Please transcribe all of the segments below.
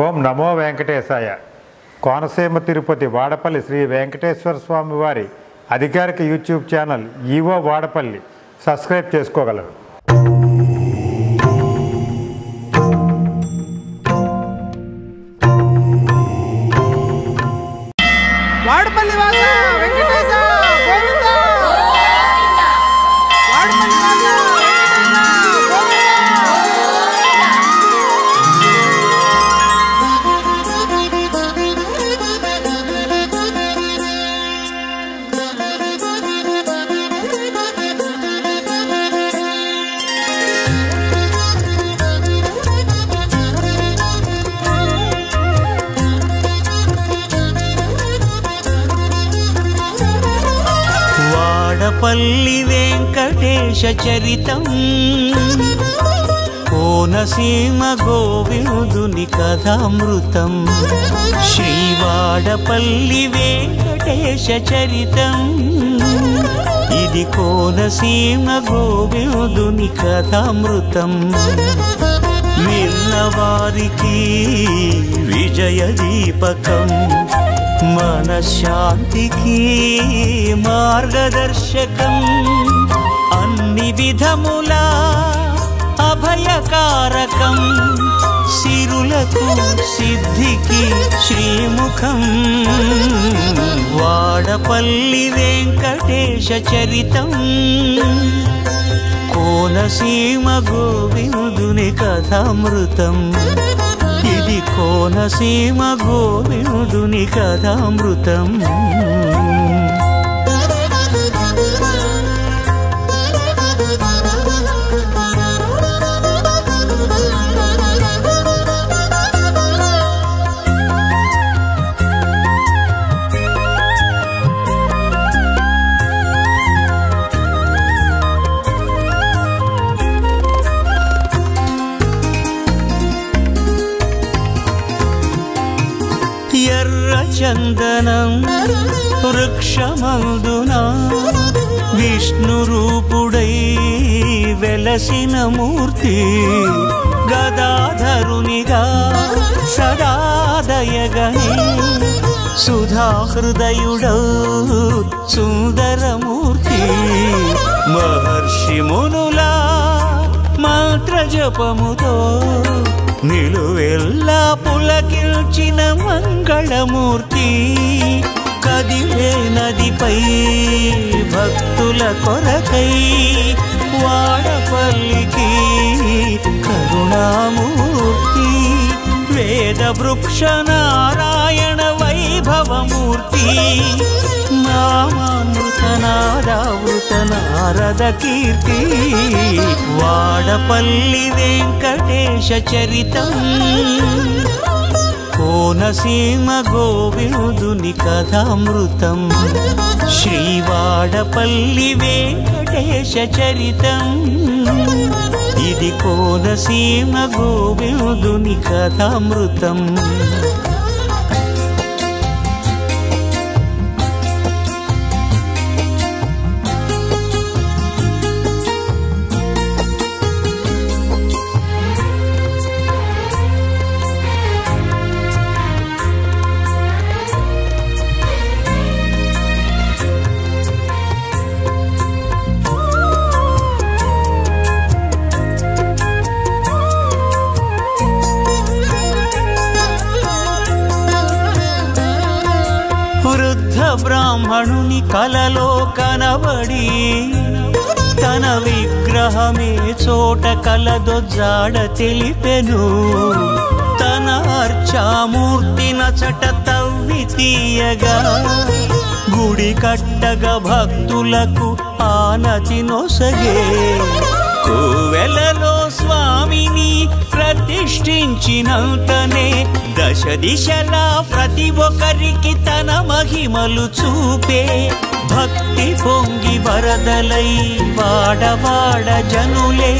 ఓం నమో వెంకటేశాయ. కోనసీమ తిరుపతి వాడపల్లి శ్రీ వెంకటేశ్వర స్వామి వారి అధికారిక YouTube channel EO Vadapalli subscribe చేసుకోగలరు. వాడపల్లి వాస వెంకటేశ గోవింద వాడపల్లి వాస వెంకటేశ గోవింద. వాడపల్లి వెంకటేశ చరితం కోనసీమ గోవిందుని కథామృతం. శ్రీ వాడపల్లి వెంకటేశ చరితం ఇది కోనసీమ గోవిందుని కథామృతం. విన్నవారికి విజయ దీపకం, మనశ్శాంతికి మార్గదర్శకం, అన్ని విధముల అభయకారకం, సిరులకు సిద్ధికి శ్రీముఖం. వాడపల్లి వెంకటేశ చరితం కోనసీమ గోవిందుని కథామృతం. ఇది కోనసీమ గోవిందుని కథామృతం. ఎర్ర చందనం వృక్షమందున విష్ణు రూపుడై వెలసిన మూర్తి, గదాధరునిగా సదాదయగని సుధాహృదయుడౌ సుందరమూర్తి. మహర్షి మునుల మంత్ర జపముతో నిలువెల్లా పులకిల్చిన మంగళమూర్తి. కదిలే నదిపై భక్తుల కొరకై వాడపల్లికి కరుణామూర్తి. వేద వృక్ష నారాయణ వైభవమూర్తి, నామామృత నాదావృత నారద కీర్తి. వాడపల్లి వెంకటేశ చరితం కోనసీమ గోవిందుని కథామృతం. శ్రీ వాడపల్లి వెంకటేశ చరితం ఇది కోనసీమ గోవిందుని కథామృతం. వృద్ధ బ్రాహ్మణుని కలలో కనబడి తన విగ్రహమే చోట కలదొజ్జాడ తెలిపెను. తన అర్చామూర్తి నచట తవ్వి తీయగా గుడి కట్టగా భక్తులకు ఆనతి నొసగే. కోవెలలో స్వామిని ప్రతిష్ఠించినంతనే దశ దిశలా ప్రతి ఒక్కరికి తన మహిమలు చూపే. భక్తి పొంగి వరదలై వాడవాడ జనులే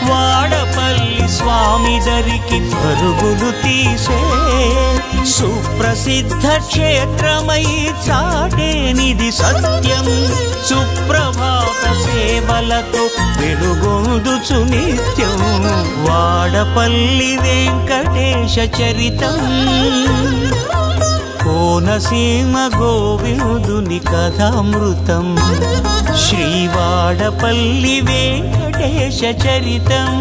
వాడపల్లి స్వామి దరికి పరుగులు తీసే. సుప్రసిద్ధ ప్రసిద్ధ క్షేత్రమై చాటేనిది సత్యం సుప్రభాత సేవలతో వెలుగొందుచు నిత్యం వాడపల్లి వెంకటేశ చరితం కోనసీమ గోవిందుని కథామృతం శ్రీవాడపల్లి వెంకటేశ చరితం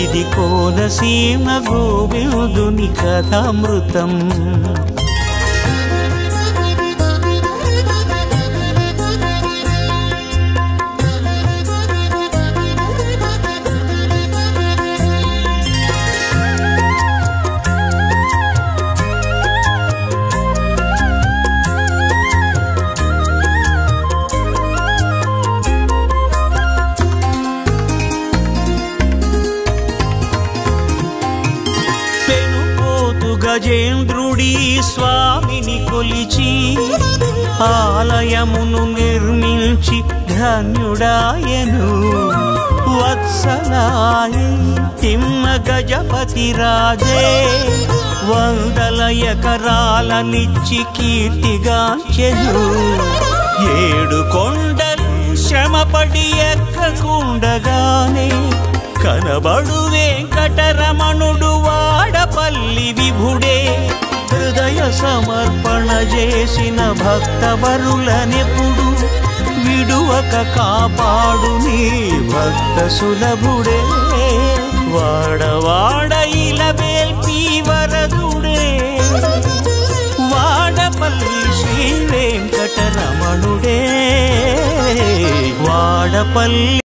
ఇది కోనసీమ గోవిందుని కథామృతం గజేంద్రుడి స్వామిని కొలిచి ఆలయమును నిర్మించి ధన్యుడాయను వత్సలాయ తిమ్మ గజపతి రాజే వందల ఎకరాలనిచ్చి కీర్తిగాంచెను 7 కొండలు శ్రమపడి ఎక్కకుండగానే కనబడు వెంకటరమణుడు వాడపల్లి విభుడే హృదయ సమర్పణ చేసిన భక్తవరులనెప్పుడు విడువక కాపాడు నీ భక్త సులభుడే వాడవాడ ఇలవేల్పి వరదుడే వాడపల్లి శ్రీ వెంకటరమణుడే వాడపల్లి